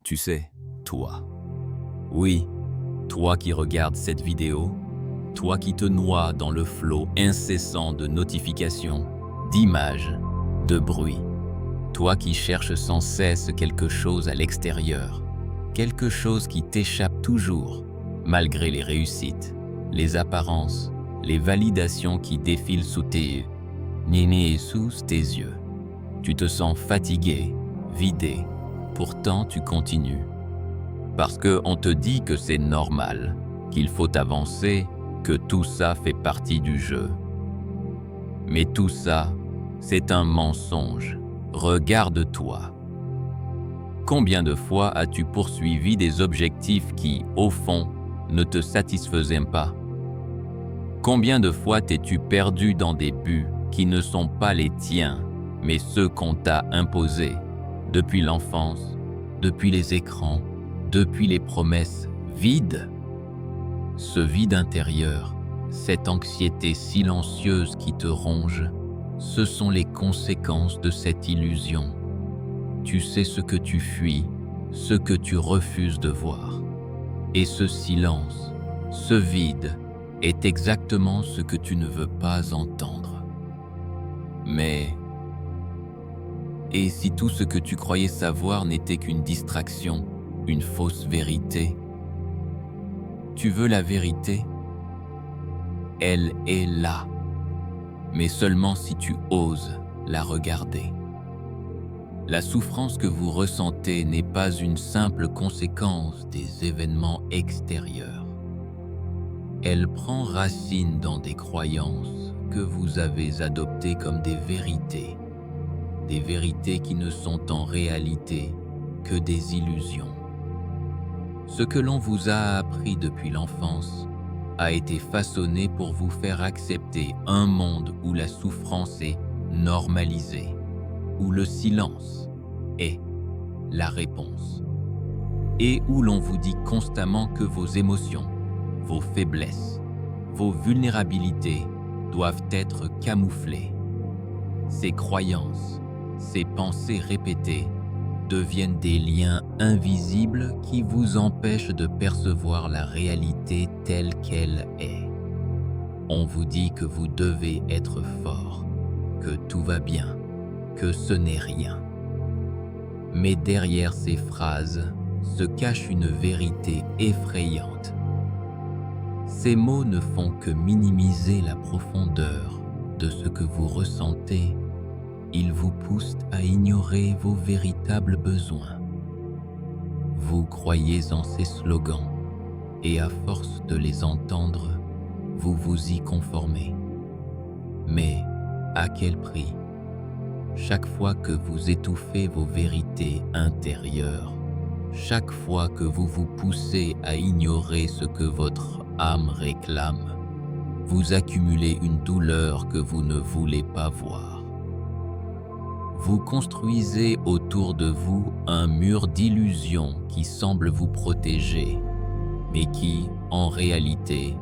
Tu sais, toi. Oui, toi qui regardes cette vidéo, toi qui te noies dans le flot incessant de notifications, d'images, de bruits, toi qui cherches sans cesse quelque chose à l'extérieur, quelque chose qui t'échappe toujours, malgré les réussites, les apparences, les validations qui défilent sous tes yeux. Tu te sens fatigué, vidé, pourtant tu continues. Parce qu'on te dit que c'est normal, qu'il faut avancer, que tout ça fait partie du jeu. Mais tout ça, c'est un mensonge. Regarde-toi. Combien de fois as-tu poursuivi des objectifs qui, au fond, ne te satisfaisaient pas? Combien de fois t'es-tu perdu dans des buts qui ne sont pas les tiens, mais ceux qu'on t'a imposés, depuis l'enfance, depuis les écrans, depuis les promesses vides? Ce vide intérieur, cette anxiété silencieuse qui te ronge, ce sont les conséquences de cette illusion. Tu sais ce que tu fuis, ce que tu refuses de voir. Et ce silence, ce vide, est exactement ce que tu ne veux pas entendre. Mais, et si tout ce que tu croyais savoir n'était qu'une distraction, une fausse vérité? Tu veux la vérité? Elle est là, mais seulement si tu oses la regarder. La souffrance que vous ressentez n'est pas une simple conséquence des événements extérieurs. Elle prend racine dans des croyances que vous avez adoptées comme des vérités qui ne sont en réalité que des illusions. Ce que l'on vous a appris depuis l'enfance a été façonné pour vous faire accepter un monde où la souffrance est normalisée, où le silence est la réponse, et où l'on vous dit constamment que vos émotions, vos faiblesses, vos vulnérabilités doivent être camouflées. Ces croyances, ces pensées répétées deviennent des liens invisibles qui vous empêchent de percevoir la réalité telle qu'elle est. On vous dit que vous devez être fort, que tout va bien, que ce n'est rien. Mais derrière ces phrases se cache une vérité effrayante. Ces mots ne font que minimiser la profondeur de ce que vous ressentez. Ils vous poussent à ignorer vos véritables besoins. Vous croyez en ces slogans et à force de les entendre, vous vous y conformez. Mais à quel prix? Chaque fois que vous étouffez vos vérités intérieures, chaque fois que vous vous poussez à ignorer ce que votre âme réclame, vous accumulez une douleur que vous ne voulez pas voir. Vous construisez autour de vous un mur d'illusions qui semble vous protéger, mais qui, en réalité,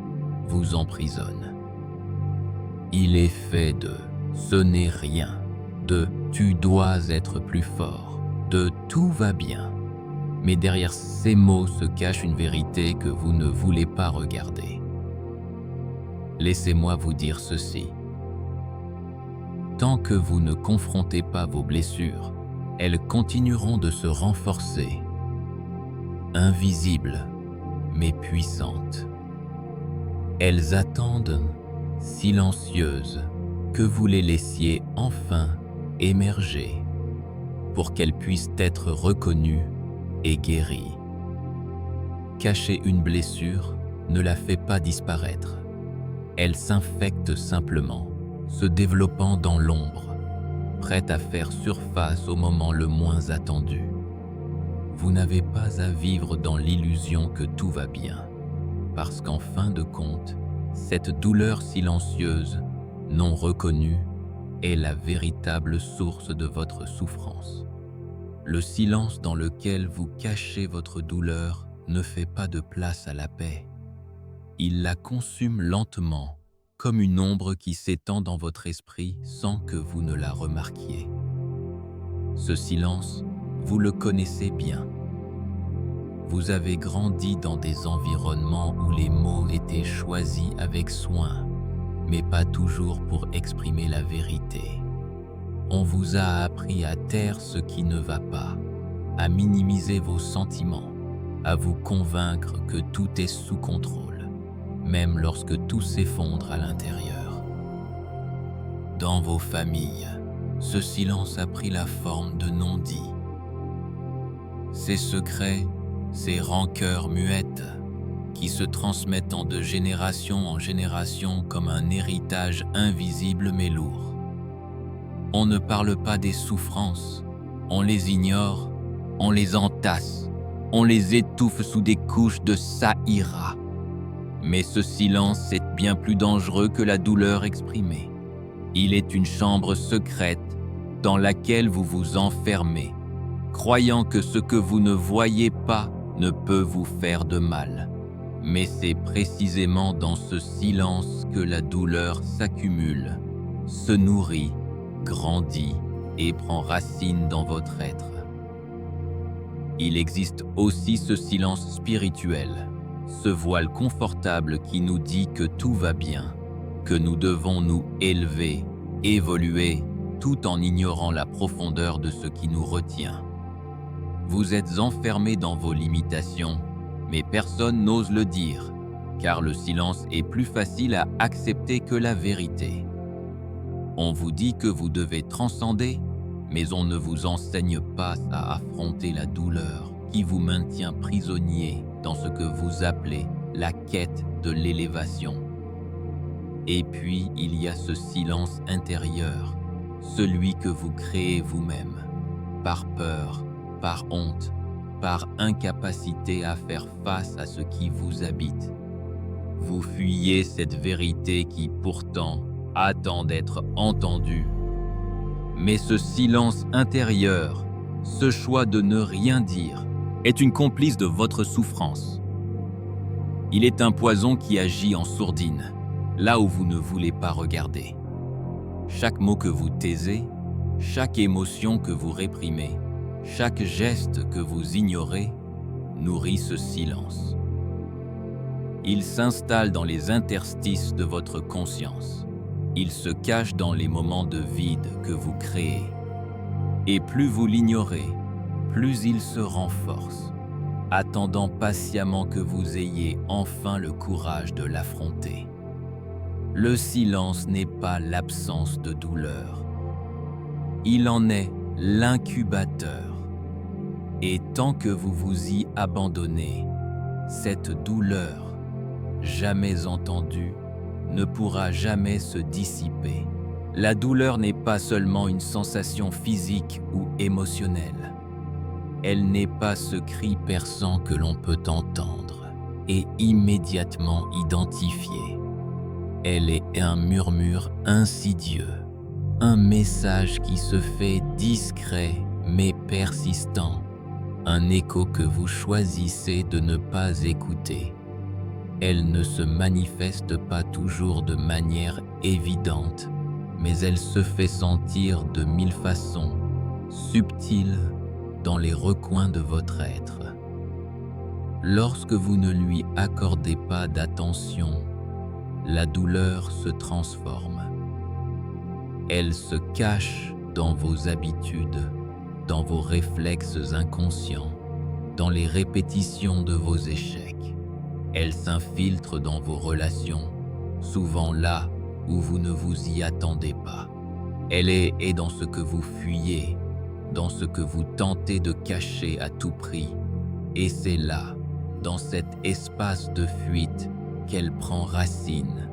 vous emprisonne. Il est fait de « ce n'est rien », de « tu dois être plus fort », de « tout va bien ». Mais derrière ces mots se cache une vérité que vous ne voulez pas regarder. Laissez-moi vous dire ceci. Tant que vous ne confrontez pas vos blessures, elles continueront de se renforcer, invisibles mais puissantes. Elles attendent, silencieuses, que vous les laissiez enfin émerger pour qu'elles puissent être reconnues et guéries. Cacher une blessure ne la fait pas disparaître. Elle s'infecte simplement, se développant dans l'ombre, prête à faire surface au moment le moins attendu. Vous n'avez pas à vivre dans l'illusion que tout va bien, parce qu'en fin de compte, cette douleur silencieuse, non reconnue, est la véritable source de votre souffrance. Le silence dans lequel vous cachez votre douleur ne fait pas de place à la paix. Il la consume lentement, comme une ombre qui s'étend dans votre esprit sans que vous ne la remarquiez. Ce silence, vous le connaissez bien. Vous avez grandi dans des environnements où les mots étaient choisis avec soin, mais pas toujours pour exprimer la vérité. On vous a appris à taire ce qui ne va pas, à minimiser vos sentiments, à vous convaincre que tout est sous contrôle, même lorsque tout s'effondre à l'intérieur. Dans vos familles, ce silence a pris la forme de non-dits. Ces secrets, ces rancœurs muettes, qui se transmettent de génération en génération comme un héritage invisible mais lourd. On ne parle pas des souffrances, on les ignore, on les entasse, on les étouffe sous des couches de ça ira. Mais ce silence est bien plus dangereux que la douleur exprimée. Il est une chambre secrète dans laquelle vous vous enfermez, croyant que ce que vous ne voyez pas ne peut vous faire de mal. Mais c'est précisément dans ce silence que la douleur s'accumule, se nourrit, grandit et prend racine dans votre être. Il existe aussi ce silence spirituel, ce voile confortable qui nous dit que tout va bien, que nous devons nous élever, évoluer, tout en ignorant la profondeur de ce qui nous retient. Vous êtes enfermés dans vos limitations, mais personne n'ose le dire, car le silence est plus facile à accepter que la vérité. On vous dit que vous devez transcender, mais on ne vous enseigne pas à affronter la douleur qui vous maintient prisonnier dans ce que vous appelez la quête de l'élévation. Et puis, il y a ce silence intérieur, celui que vous créez vous-même, par peur, par honte, par incapacité à faire face à ce qui vous habite. Vous fuyez cette vérité qui, pourtant, attend d'être entendue. Mais ce silence intérieur, ce choix de ne rien dire, est une complice de votre souffrance. Il est un poison qui agit en sourdine, là où vous ne voulez pas regarder. Chaque mot que vous taisez, chaque émotion que vous réprimez, chaque geste que vous ignorez, nourrit ce silence. Il s'installe dans les interstices de votre conscience. Il se cache dans les moments de vide que vous créez. Et plus vous l'ignorez, plus il se renforce, attendant patiemment que vous ayez enfin le courage de l'affronter. Le silence n'est pas l'absence de douleur. Il en est l'incubateur. Et tant que vous vous y abandonnez, cette douleur, jamais entendue, ne pourra jamais se dissiper. La douleur n'est pas seulement une sensation physique ou émotionnelle. Elle n'est pas ce cri perçant que l'on peut entendre et immédiatement identifier. Elle est un murmure insidieux, un message qui se fait discret mais persistant, un écho que vous choisissez de ne pas écouter. Elle ne se manifeste pas toujours de manière évidente, mais elle se fait sentir de 1000 façons, subtiles, dans les recoins de votre être. Lorsque vous ne lui accordez pas d'attention, la douleur se transforme. Elle se cache dans vos habitudes, dans vos réflexes inconscients, dans les répétitions de vos échecs. Elle s'infiltre dans vos relations, souvent là où vous ne vous y attendez pas. Elle est dans ce que vous fuyez, dans ce que vous tentez de cacher à tout prix. Et c'est là, dans cet espace de fuite, qu'elle prend racine.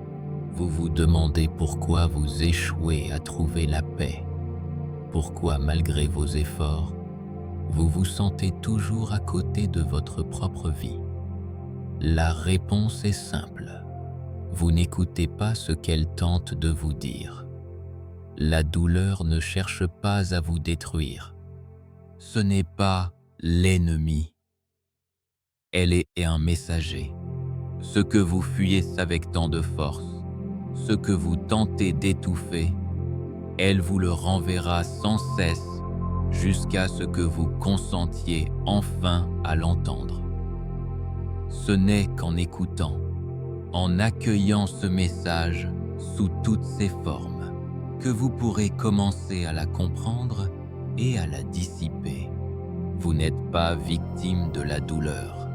Vous vous demandez pourquoi vous échouez à trouver la paix. Pourquoi, malgré vos efforts, vous vous sentez toujours à côté de votre propre vie. La réponse est simple. Vous n'écoutez pas ce qu'elle tente de vous dire. La douleur ne cherche pas à vous détruire. Ce n'est pas l'ennemi. Elle est un messager. Ce que vous fuyez avec tant de force, ce que vous tentez d'étouffer, elle vous le renverra sans cesse jusqu'à ce que vous consentiez enfin à l'entendre. Ce n'est qu'en écoutant, en accueillant ce message sous toutes ses formes, que vous pourrez commencer à la comprendre et à la dissiper. Vous n'êtes pas victime de la douleur.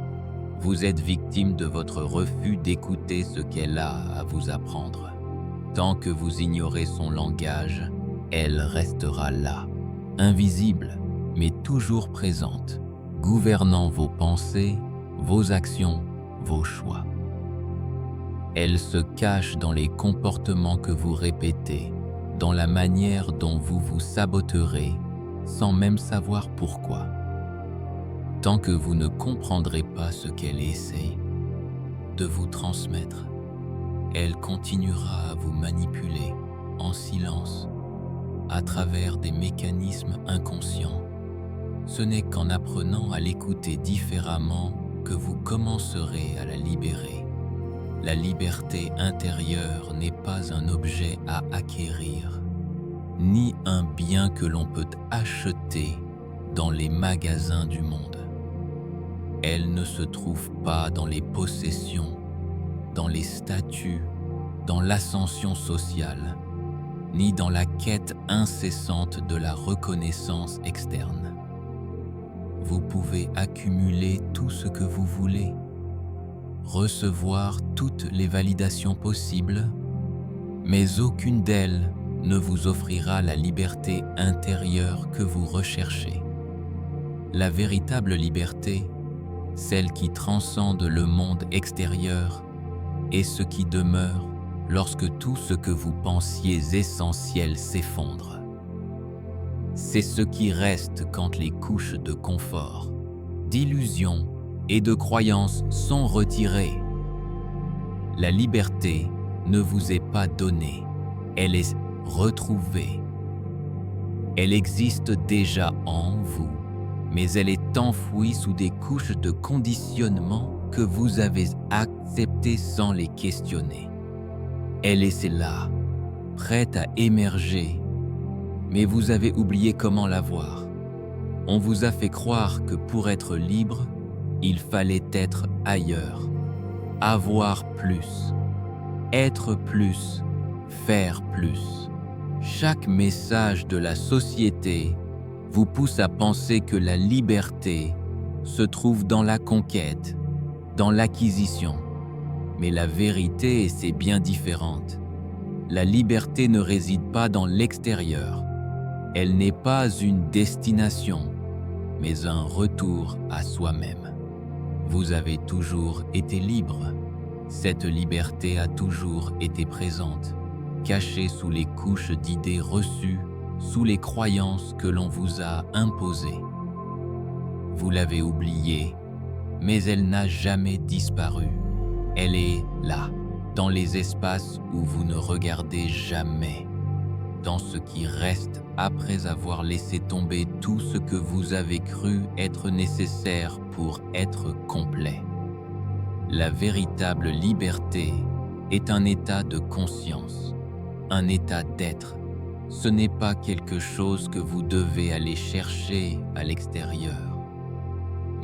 Vous êtes victime de votre refus d'écouter ce qu'elle a à vous apprendre. Tant que vous ignorez son langage, elle restera là, invisible, mais toujours présente, gouvernant vos pensées, vos actions, vos choix. Elle se cache dans les comportements que vous répétez, dans la manière dont vous vous saboterez, sans même savoir pourquoi. Tant que vous ne comprendrez pas ce qu'elle essaie de vous transmettre, elle continuera à vous manipuler en silence, à travers des mécanismes inconscients. Ce n'est qu'en apprenant à l'écouter différemment que vous commencerez à la libérer. La liberté intérieure n'est pas un objet à acquérir, ni un bien que l'on peut acheter dans les magasins du monde. Elle ne se trouve pas dans les possessions, dans les statuts, dans l'ascension sociale, ni dans la quête incessante de la reconnaissance externe. Vous pouvez accumuler tout ce que vous voulez, recevoir toutes les validations possibles, mais aucune d'elles ne vous offrira la liberté intérieure que vous recherchez. La véritable liberté, celle qui transcende le monde extérieur, est ce qui demeure lorsque tout ce que vous pensiez essentiel s'effondre. C'est ce qui reste quand les couches de confort, d'illusions et de croyances sont retirées. La liberté ne vous est pas donnée, elle est retrouvée. Elle existe déjà en vous, mais elle est enfouie sous des couches de conditionnement que vous avez acceptées sans les questionner. Elle est là, prête à émerger, mais vous avez oublié comment la voir. On vous a fait croire que pour être libre, il fallait être ailleurs, avoir plus, être plus, faire plus. Chaque message de la société vous pousse à penser que la liberté se trouve dans la conquête, dans l'acquisition. Mais la vérité, c'est bien différente. La liberté ne réside pas dans l'extérieur. Elle n'est pas une destination, mais un retour à soi-même. Vous avez toujours été libre. Cette liberté a toujours été présente, cachée sous les couches d'idées reçues, sous les croyances que l'on vous a imposées. Vous l'avez oubliée, mais elle n'a jamais disparu. Elle est là, dans les espaces où vous ne regardez jamais, dans ce qui reste après avoir laissé tomber tout ce que vous avez cru être nécessaire pour être complet. La véritable liberté est un état de conscience, un état d'être. Ce n'est pas quelque chose que vous devez aller chercher à l'extérieur,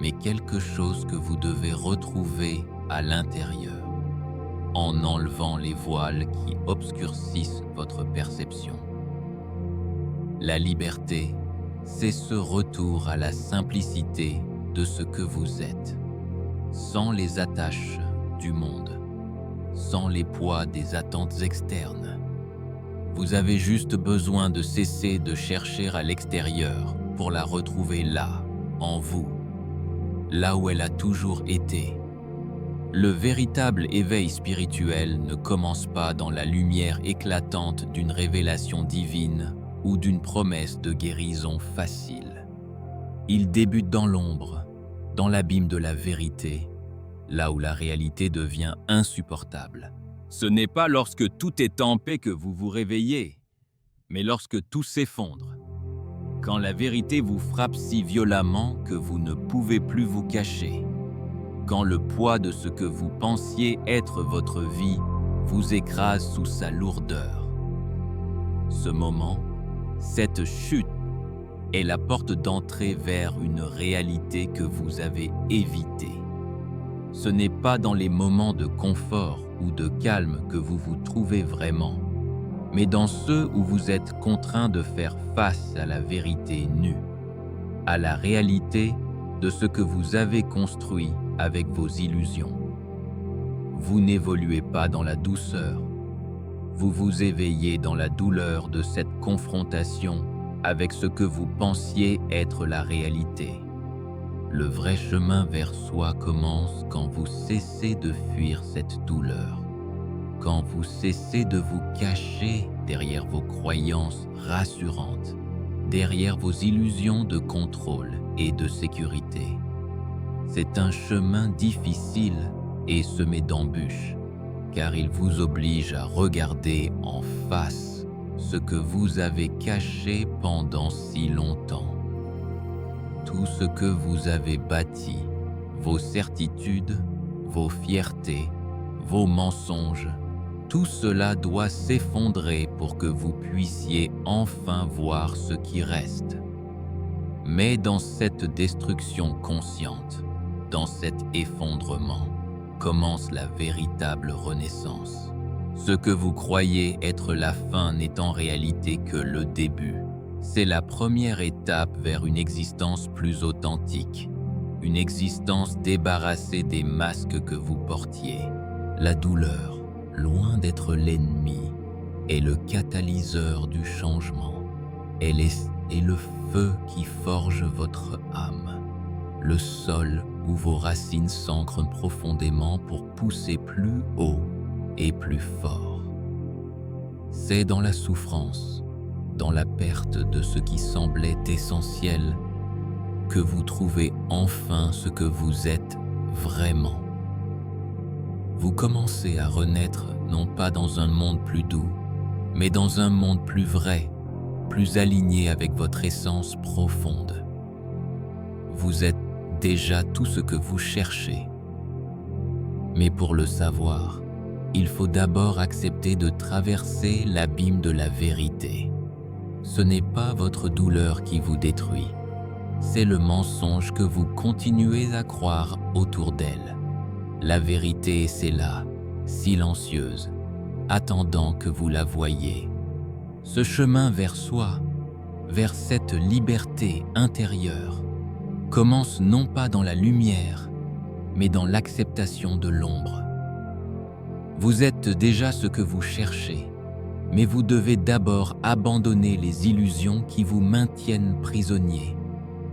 mais quelque chose que vous devez retrouver à l'intérieur, en enlevant les voiles qui obscurcissent votre perception. La liberté, c'est ce retour à la simplicité de ce que vous êtes, sans les attaches du monde, sans les poids des attentes externes. Vous avez juste besoin de cesser de chercher à l'extérieur pour la retrouver là, en vous, là où elle a toujours été. Le véritable éveil spirituel ne commence pas dans la lumière éclatante d'une révélation divine ou d'une promesse de guérison facile. Il débute dans l'ombre, dans l'abîme de la vérité, là où la réalité devient insupportable. Ce n'est pas lorsque tout est en paix que vous vous réveillez, mais lorsque tout s'effondre. Quand la vérité vous frappe si violemment que vous ne pouvez plus vous cacher. Quand le poids de ce que vous pensiez être votre vie vous écrase sous sa lourdeur. Ce moment, cette chute, est la porte d'entrée vers une réalité que vous avez évitée. Ce n'est pas dans les moments de confort ou de calme que vous vous trouvez vraiment, mais dans ceux où vous êtes contraint de faire face à la vérité nue, à la réalité de ce que vous avez construit avec vos illusions. Vous n'évoluez pas dans la douceur, vous vous éveillez dans la douleur de cette confrontation avec ce que vous pensiez être la réalité. Le vrai chemin vers soi commence quand vous cessez de fuir cette douleur, quand vous cessez de vous cacher derrière vos croyances rassurantes, derrière vos illusions de contrôle et de sécurité. C'est un chemin difficile et semé d'embûches, car il vous oblige à regarder en face ce que vous avez caché pendant si longtemps. Tout ce que vous avez bâti, vos certitudes, vos fiertés, vos mensonges, tout cela doit s'effondrer pour que vous puissiez enfin voir ce qui reste. Mais dans cette destruction consciente, dans cet effondrement, commence la véritable renaissance. Ce que vous croyez être la fin n'est en réalité que le début. C'est la première étape vers une existence plus authentique, une existence débarrassée des masques que vous portiez. La douleur, loin d'être l'ennemi, est le catalyseur du changement. Elle est le feu qui forge votre âme, le sol où vos racines s'ancrent profondément pour pousser plus haut et plus fort. C'est dans la souffrance, dans la perte de ce qui semblait essentiel, que vous trouvez enfin ce que vous êtes vraiment. Vous commencez à renaître non pas dans un monde plus doux, mais dans un monde plus vrai, plus aligné avec votre essence profonde. Vous êtes déjà tout ce que vous cherchez. Mais pour le savoir, il faut d'abord accepter de traverser l'abîme de la vérité. Ce n'est pas votre douleur qui vous détruit, c'est le mensonge que vous continuez à croire autour d'elle. La vérité, c'est là, silencieuse, attendant que vous la voyiez. Ce chemin vers soi, vers cette liberté intérieure, commence non pas dans la lumière, mais dans l'acceptation de l'ombre. Vous êtes déjà ce que vous cherchez, mais vous devez d'abord abandonner les illusions qui vous maintiennent prisonnier.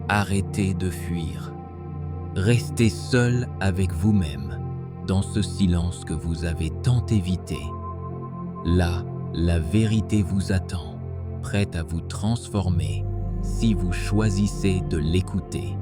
Arrêtez de fuir. Restez seul avec vous-même, dans ce silence que vous avez tant évité. Là, la vérité vous attend, prête à vous transformer si vous choisissez de l'écouter.